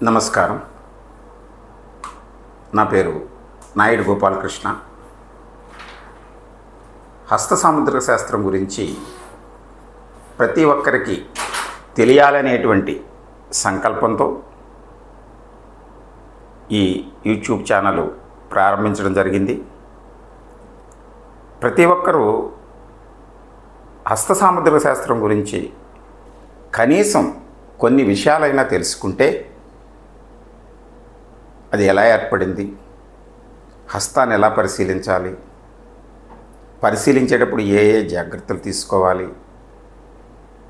నమస్కారం. నా పేరు నాయుడు గోపాలకృష్ణ. హస్త సాముద్రిక శాస్త్రం గురించి ప్రతి ఒక్కరికి తెలియాలనేటువంటి సంకల్పంతో ఈ యూట్యూబ్ ఛానల్ ప్రారంభించడం జరిగింది. ప్రతి ఒక్కరూ హస్త సాముద్రిక శాస్త్రం గురించి కనీసం కొన్ని విషయాలైనా తెలుసుకుంటే అది ఎలా ఏర్పడింది, హస్తాన్ని ఎలా పరిశీలించాలి, పరిశీలించేటప్పుడు ఏ ఏ జాగ్రత్తలు తీసుకోవాలి,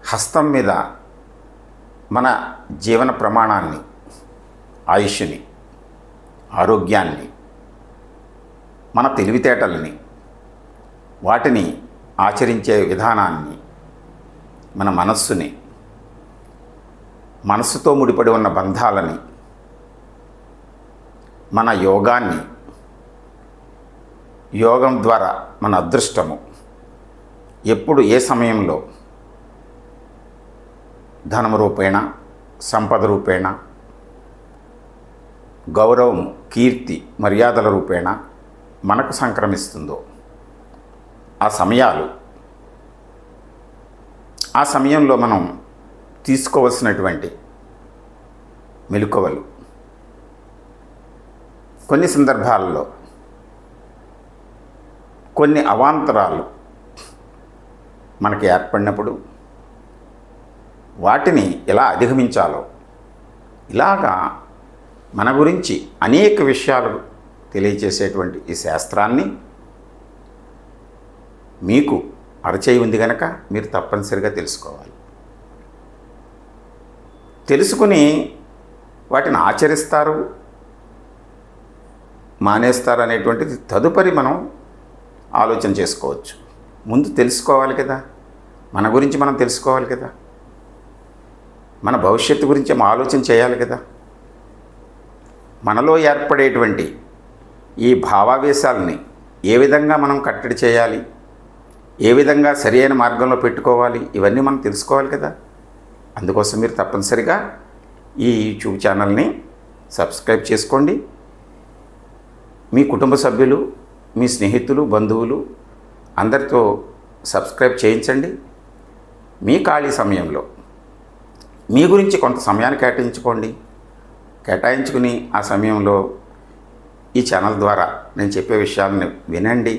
హస్తం మీద మన జీవన ప్రమాణాన్ని, ఆయుష్ని, ఆరోగ్యాన్ని, మన తెలివితేటల్ని, వాటిని ఆచరించే విధానాన్ని, మన మనస్సుని, మనస్సుతో ముడిపడి ఉన్న బంధాలని, మన యోగాన్ని, యోగం ద్వారా మన అదృష్టము ఎప్పుడు ఏ సమయంలో ధనము రూపేణ, సంపద రూపేణ, గౌరవం, కీర్తి, మర్యాదల రూపేణ మనకు సంక్రమిస్తుందో ఆ సమయంలో మనం తీసుకోవలసినటువంటి మెలకువలు, కొన్ని సందర్భాల్లో కొన్ని అవాంతరాలు మనకి ఏర్పడినప్పుడు వాటిని ఎలా అధిగమించాలో, ఇలాగా మన గురించి అనేక విషయాలు తెలియజేసేటువంటి ఈ శాస్త్రాన్ని మీకు అరచేయి ఉంది కనుక మీరు తప్పనిసరిగా తెలుసుకోవాలి. తెలుసుకుని వాటిని ఆచరిస్తారు, మానేస్తారు అనేటువంటిది తదుపరి మనం ఆలోచన చేసుకోవచ్చు. ముందు తెలుసుకోవాలి కదా, మన గురించి మనం తెలుసుకోవాలి కదా, మన భవిష్యత్తు గురించి ఆలోచన చేయాలి కదా. మనలో ఏర్పడేటువంటి ఈ భావావేశాలని ఏ విధంగా మనం కట్టడి చేయాలి, ఏ విధంగా సరైన మార్గంలో పెట్టుకోవాలి, ఇవన్నీ మనం తెలుసుకోవాలి కదా. అందుకోసం మీరు తప్పనిసరిగా ఈ యూట్యూబ్ ఛానల్ని సబ్స్క్రైబ్ చేసుకోండి. మీ కుటుంబ సభ్యులు, మీ స్నేహితులు, బంధువులు అందరితో సబ్స్క్రైబ్ చేయించండి. మీ ఖాళీ సమయంలో మీ గురించి కొంత సమయాన్ని కేటాయించుకుని ఆ సమయంలో ఈ ఛానల్ ద్వారా నేను చెప్పే విషయాలను వినండి,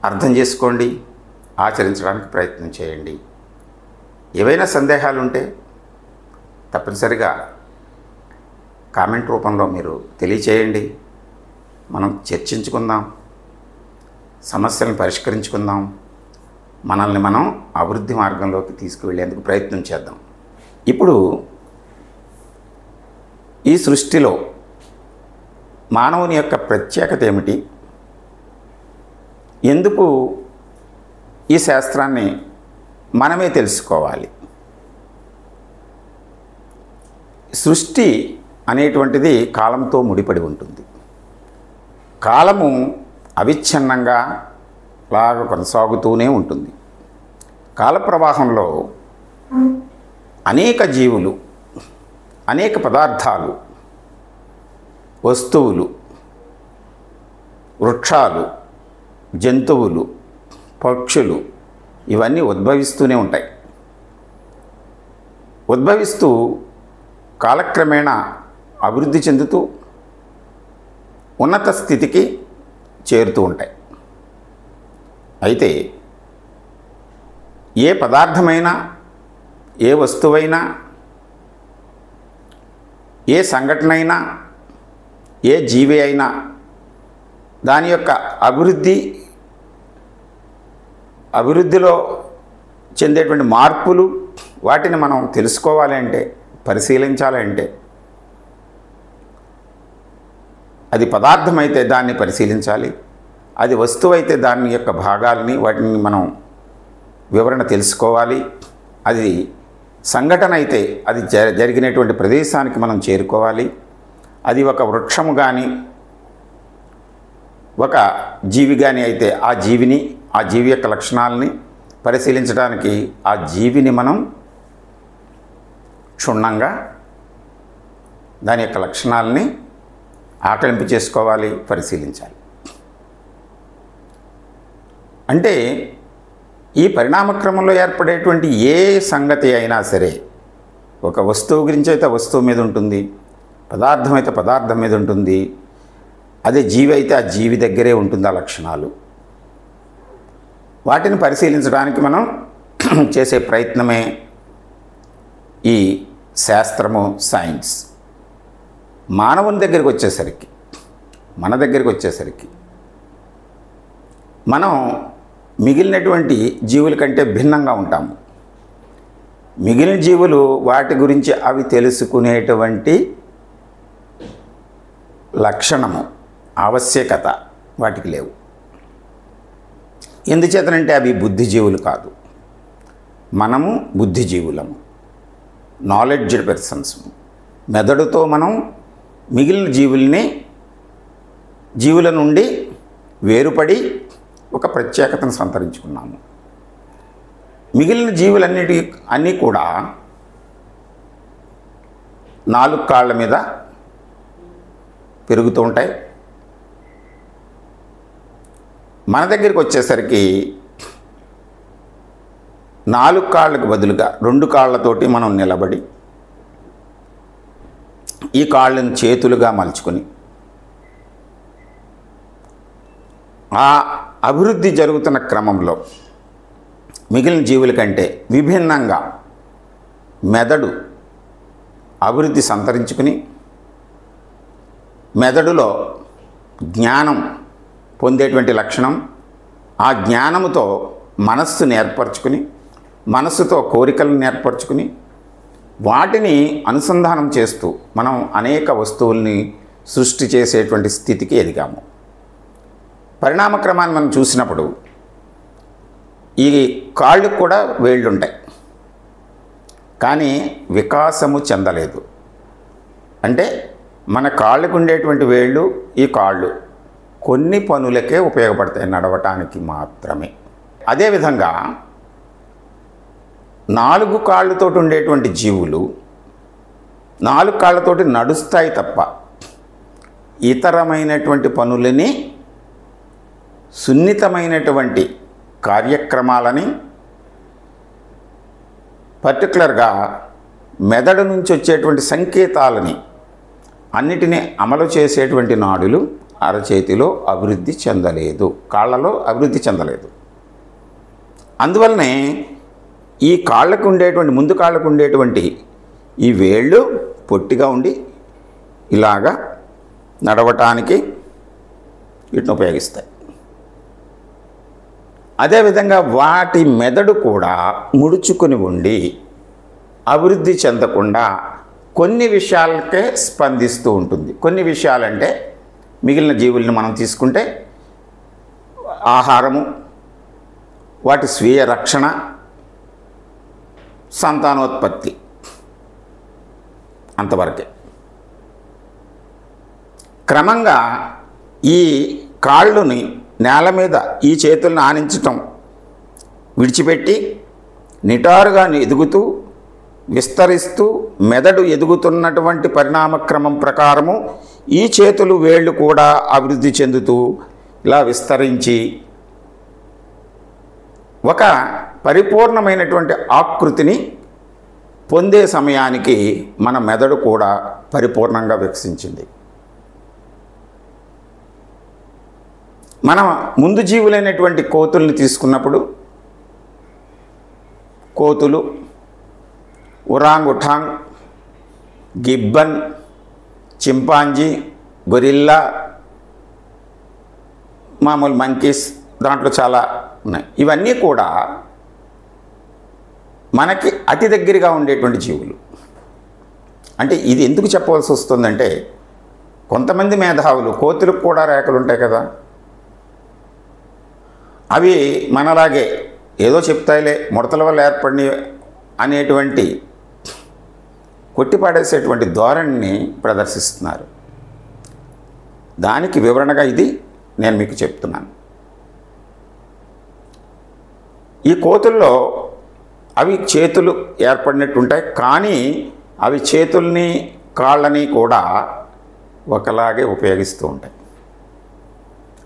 అర్థం చేసుకోండి, ఆచరించడానికి ప్రయత్నం చేయండి. ఏవైనా సందేహాలు ఉంటే తప్పనిసరిగా కామెంట్ రూపంలో మీరు తెలియచేయండి. మనం చర్చించుకుందాం, సమస్యలను పరిష్కరించుకుందాం, మనల్ని మనం అభివృద్ధి మార్గంలోకి తీసుకువెళ్ళేందుకు ప్రయత్నం చేద్దాం. ఇప్పుడు ఈ సృష్టిలో మానవుని యొక్క ప్రత్యేకత ఏమిటి, ఎందుకు ఈ శాస్త్రాన్ని మనమే తెలుసుకోవాలి. సృష్టి అనేటువంటిది కాలంతో ముడిపడి ఉంటుంది. కాలము అవిచ్ఛిన్నంగా లాగా కొనసాగుతూనే ఉంటుంది. కాల ప్రవాహంలో అనేక జీవులు, అనేక పదార్థాలు, వస్తువులు, వృక్షాలు, జంతువులు, పక్షులు ఇవన్నీ ఉద్భవిస్తూనే ఉంటాయి. ఉద్భవిస్తూ కాలక్రమేణా అభివృద్ధి చెందుతూ ఉన్నత స్థితికి చేరుతూ ఉంటాయి. అయితే ఏ పదార్థమైనా, ఏ వస్తువైనా, ఏ సంఘటన అయినా, ఏ జీవి అయినా దాని యొక్క అభివృద్ధిలో చెందేటువంటి మార్పులు, వాటిని మనం తెలుసుకోవాలి అంటే, పరిశీలించాలి అంటే, అది పదార్థం అయితే దాన్ని పరిశీలించాలి, అది వస్తువు అయితే దాని యొక్క భాగాలని, వాటిని మనం వివరణ తెలుసుకోవాలి. అది సంఘటన అయితే అది జరిగినటువంటి ప్రదేశానికి మనం చేరుకోవాలి. అది ఒక వృక్షము కానీ, ఒక జీవి కానీ అయితే ఆ జీవిని, ఆ జీవి యొక్క లక్షణాలని పరిశీలించడానికి ఆ జీవిని మనం క్షుణ్ణంగా దాని యొక్క లక్షణాలని ఆకలింపు చేసుకోవాలి, పరిశీలించాలి. అంటే ఈ పరిణామక్రమంలో ఏర్పడేటువంటి ఏ సంగతి అయినా సరే, ఒక వస్తువు గురించి అయితే వస్తువు మీద ఉంటుంది, పదార్థం అయితే పదార్థం మీద ఉంటుంది, అదే జీవి అయితే ఆ జీవి దగ్గరే ఉంటుంది ఆ లక్షణాలు. వాటిని పరిశీలించడానికి మనం చేసే ప్రయత్నమే ఈ శాస్త్రము, సైన్స్. మానవుని దగ్గరికి వచ్చేసరికి, మన దగ్గరికి వచ్చేసరికి మనం మిగిలినటువంటి జీవుల కంటే భిన్నంగా ఉంటాము. మిగిలిన జీవులు వాటి గురించి అవి తెలుసుకునేటువంటి లక్షణము, ఆవశ్యకత వాటికి లేవు. ఎందుచేతనంటే అవి బుద్ధిజీవులు కాదు, మనము బుద్ధిజీవులము, నాలెడ్జ్డ్ పర్సన్స్. మెదడుతో మనం మిగిలిన జీవుల నుండి వేరుపడి ఒక ప్రత్యేకతను సంతరించుకున్నాము. మిగిలిన అన్నీ కూడా 4 కాళ్ళ మీద పెరుగుతూ ఉంటాయి. మన దగ్గరికి వచ్చేసరికి 4 కాళ్ళకు బదులుగా 2 కాళ్ళతోటి మనం నిలబడి ఈ కాళ్ళను చేతులుగా మలుచుకొని ఆ అభివృద్ధి జరుగుతున్న క్రమంలో మిగిలిన జీవుల కంటే విభిన్నంగా మెదడు అభివృద్ధి సంతరించుకుని మెదడులో జ్ఞానం పొందేటువంటి లక్షణం, ఆ జ్ఞానముతో మనస్సును ఏర్పరచుకుని, మనస్సుతో కోరికలను ఏర్పరచుకుని వాటిని అనుసంధానం చేస్తూ మనం అనేక వస్తువుల్ని సృష్టి చేసేటువంటి స్థితికి ఎదిగాము. పరిణామక్రమాన్ని మనం చూసినప్పుడు ఈ కాళ్ళకు కూడా వేళ్ళు ఉంటాయి, కానీ వికాసము చెందలేదు. అంటే మన కాళ్ళకు ఉండేటువంటి వేళ్ళు, ఈ కాళ్ళు కొన్ని పనులకే ఉపయోగపడతాయి, నడవటానికి మాత్రమే. అదేవిధంగా 4 కాళ్ళతోటి ఉండేటువంటి జీవులు 4 కాళ్ళతోటి నడుస్తాయి తప్ప ఇతరమైనటువంటి పనులని, సున్నితమైనటువంటి కార్యక్రమాలని, పర్టికులర్గా మెదడు నుంచి వచ్చేటువంటి సంకేతాలని అన్నిటినీ అమలు చేసేటువంటి నాడులు అరచేతిలో అభివృద్ధి చెందలేదు, కాళ్ళలో అభివృద్ధి చెందలేదు. అందువల్లనే ఈ కాళ్ళకు ఉండేటువంటి, ముందు కాళ్ళకు ఉండేటువంటి ఈ వేళ్ళు పొట్టిగా ఉండి ఇలాగా నడవటానికి వీటిని ఉపయోగిస్తాయి. అదేవిధంగా వాటి మెదడు కూడా ముడుచుకొని ఉండి అభివృద్ధి చెందకుండా కొన్ని విషయాలకే స్పందిస్తూ ఉంటుంది. కొన్ని విషయాలంటే మిగిలిన జీవుల్ని మనం తీసుకుంటే ఆహారము, వాటి స్వీయ రక్షణ, సంతానోత్పత్తి, అంతవరకే. క్రమంగా ఈ కాళ్ళుని నేల మీద ఈ చేతులను ఆనించటం విడిచిపెట్టి నిటారుగా ఎదుగుతూ విస్తరిస్తూ మెదడు ఎదుగుతున్నటువంటి పరిణామక్రమం ప్రకారము ఈ చేతులు, వేళ్ళు కూడా అభివృద్ధి చెందుతూ ఇలా విస్తరించి ఒక పరిపూర్ణమైనటువంటి ఆకృతిని పొందే సమయానికి మన మెదడు కూడా పరిపూర్ణంగా వికసించింది. మనం ముందు జీవులైనటువంటి కోతుల్ని తీసుకున్నప్పుడు కోతులు, ఒరాంగుటాంగ్, గిబ్బన్, చింపాంజీ, గొరిల్లా, మామూలు మంకీస్, దాంట్లో చాలా ఉన్నాయి. ఇవన్నీ కూడా మనకి అతి దగ్గరగా ఉండేటువంటి జీవులు. అంటే ఇది ఎందుకు చెప్పవలసి వస్తుందంటే, కొంతమంది మేధావులు కోతులకు కూడా రేఖలు ఉంటాయి కదా, అవి మనలాగే ఏదో చెప్తాయిలే, ముడతల వల్ల ఏర్పడిన అనేటువంటి కొట్టిపాడేసేటువంటి ధోరణిని ప్రదర్శిస్తున్నారు. దానికి వివరణగా ఇది నేను మీకు చెప్తున్నాను. ఈ కోతుల్లో అవి చేతులు ఏర్పడినట్టు ఉంటాయి, కానీ అవి చేతుల్ని కాళ్ళని కూడా ఒకలాగే ఉపయోగిస్తూ ఉంటాయి.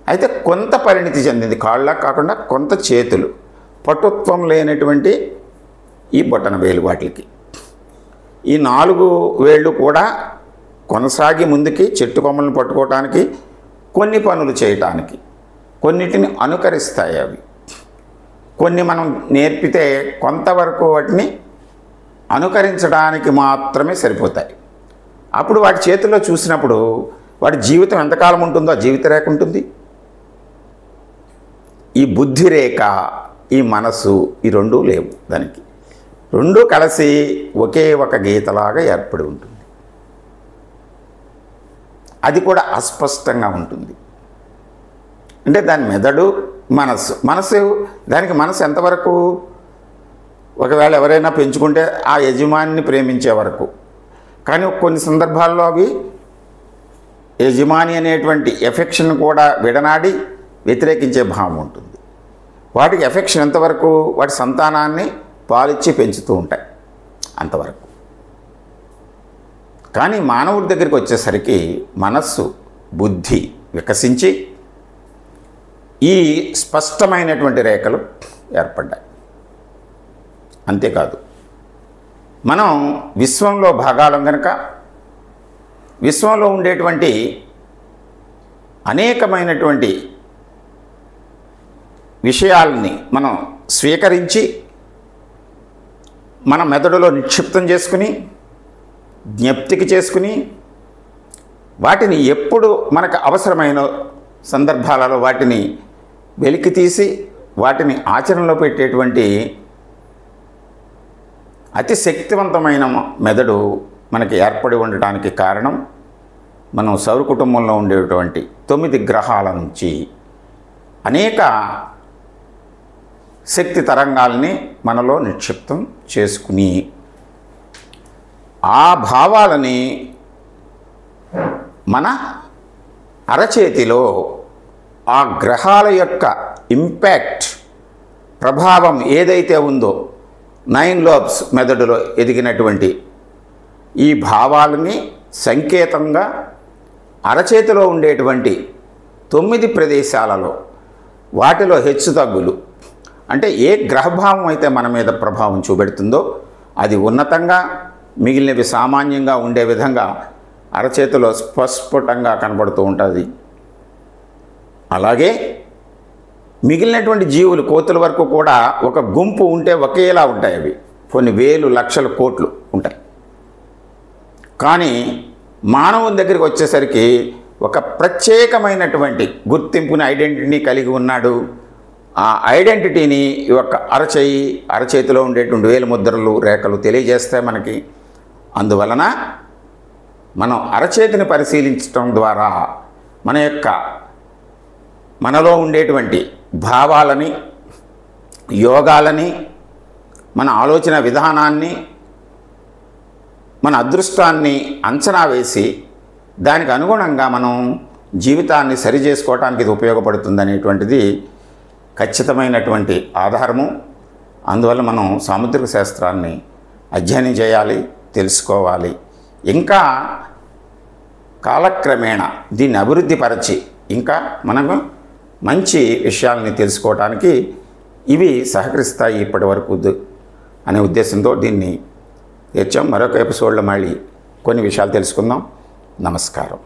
అయితే కొంత పరిణితి చెందింది కాళ్ళ కాకుండా కొంత చేతులు, పటుత్వం లేనటువంటి ఈ బొటన వేలు వాటికి. ఈ 4 వేళ్ళు కూడా కొనసాగి ముందుకి చెట్టు కొమ్మలను పట్టుకోవటానికి, కొన్ని పనులు చేయటానికి, కొన్నిటిని అనుకరిస్తాయి అవి. కొన్ని మనం నేర్పితే కొంతవరకు వాటిని అనుకరించడానికి మాత్రమే సరిపోతాయి. అప్పుడు వాటి చేతుల్లో చూసినప్పుడు వాడి జీవితం ఎంతకాలం ఉంటుందో ఆ జీవిత రేఖ ఉంటుంది. ఈ బుద్ధి రేఖ, ఈ మనసు, ఈ రెండూ లేవు. దానికి రెండూ కలిసి ఒకే ఒక గీతలాగా ఏర్పడి ఉంటుంది. అది కూడా అస్పష్టంగా ఉంటుంది. అంటే దాని మెదడు, మనసు దానికి మనసు ఎంతవరకు, ఒకవేళ ఎవరైనా పెంచుకుంటే ఆ యజమానిని ప్రేమించే వరకు. కానీ కొన్ని సందర్భాల్లో అవి యజమాని అనేటువంటి ఎఫెక్షన్ కూడా విడనాడి వ్యతిరేకించే భావం ఉంటుంది. వాటికి ఎఫెక్షన్ ఎంతవరకు, వాటి సంతానాన్ని పాలిచ్చి పెంచుతూ ఉంటాయి అంతవరకు. కానీ మానవుడి దగ్గరికి వచ్చేసరికి మనస్సు, బుద్ధి వికసించి ఈ స్పష్టమైనటువంటి రేఖలు ఏర్పడ్డాయి. అంతేకాదు, మనం విశ్వంలో భాగాలం కనుక విశ్వంలో ఉండేటువంటి అనేకమైనటువంటి విషయాల్ని మనం స్వీకరించి మన మెదడులో నిక్షిప్తం చేసుకుని, జ్ఞప్తికి చేసుకుని, వాటిని ఎప్పుడు మనకు అవసరమైన సందర్భాలలో వాటిని వెలికి తీసి వాటిని ఆచరణలో పెట్టేటువంటి అతి శక్తివంతమైన మెదడు మనకి ఏర్పడి ఉండటానికి కారణం మనం సౌర కుటుంబంలో ఉండేటువంటి 9 గ్రహాల నుంచి అనేక శక్తి తరంగాల్ని మనలో నిక్షిప్తం చేసుకుని ఆ భావాలని మన అరచేతిలో ఆ గ్రహాల యొక్క ఇంపాక్ట్, ప్రభావం ఏదైతే ఉందో 9 లోబ్స్ మెదడులో ఎదిగినటువంటి ఈ భావాలని సంకేతంగా అరచేతిలో ఉండేటువంటి 9 ప్రదేశాలలో వాటిలో హెచ్చుతగ్గులు, అంటే ఏ గ్రహభావం అయితే మన మీద ప్రభావం చూపెడుతుందో అది ఉన్నతంగా, మిగిలినవి సామాన్యంగా ఉండే విధంగా అరచేతిలో స్పష్టంగా కనబడుతూ ఉంటుంది. అలాగే మిగిలినటువంటి జీవులు, కోతుల వరకు కూడా ఒక గుంపు ఉంటే ఒకేలా ఉంటాయి. అవి కొన్ని వేలు, లక్షల, కోట్లు ఉంటాయి. కానీ మానవుని దగ్గరికి వచ్చేసరికి ఒక ప్రత్యేకమైనటువంటి గుర్తింపుని, ఐడెంటిటీని కలిగి ఉన్నాడు. ఆ ఐడెంటిటీని ఈ యొక్క అరచేతిలో ఉండేటువంటి వేలు ముద్రలు, రేఖలు తెలియజేస్తాయి మనకి. అందువలన మనం అరచేతిని పరిశీలించడం ద్వారా మనలో ఉండేటువంటి భావాలని, యోగాలని, మన ఆలోచన విధానాన్ని, మన అదృష్టాన్ని అంచనా వేసి దానికి అనుగుణంగా మనం జీవితాన్ని సరిచేసుకోవటానికి ఇది ఉపయోగపడుతుందనేటువంటిది ఖచ్చితమైనటువంటి ఆధారము. అందువల్ల మనం సాముద్రిక శాస్త్రాన్ని అధ్యయనం చేయాలి, తెలుసుకోవాలి. ఇంకా కాలక్రమేణా దీన్ని అభివృద్ధిపరచి ఇంకా మనకు మంచి విషయాలని తెలుసుకోవడానికి ఇవి సహకరిస్తాయి ఇప్పటి వరకు అనే ఉద్దేశంతో దీన్ని తెచ్చాం. మరొక ఎపిసోడ్లో మళ్ళీ కొన్ని విషయాలు తెలుసుకుందాం. నమస్కారం.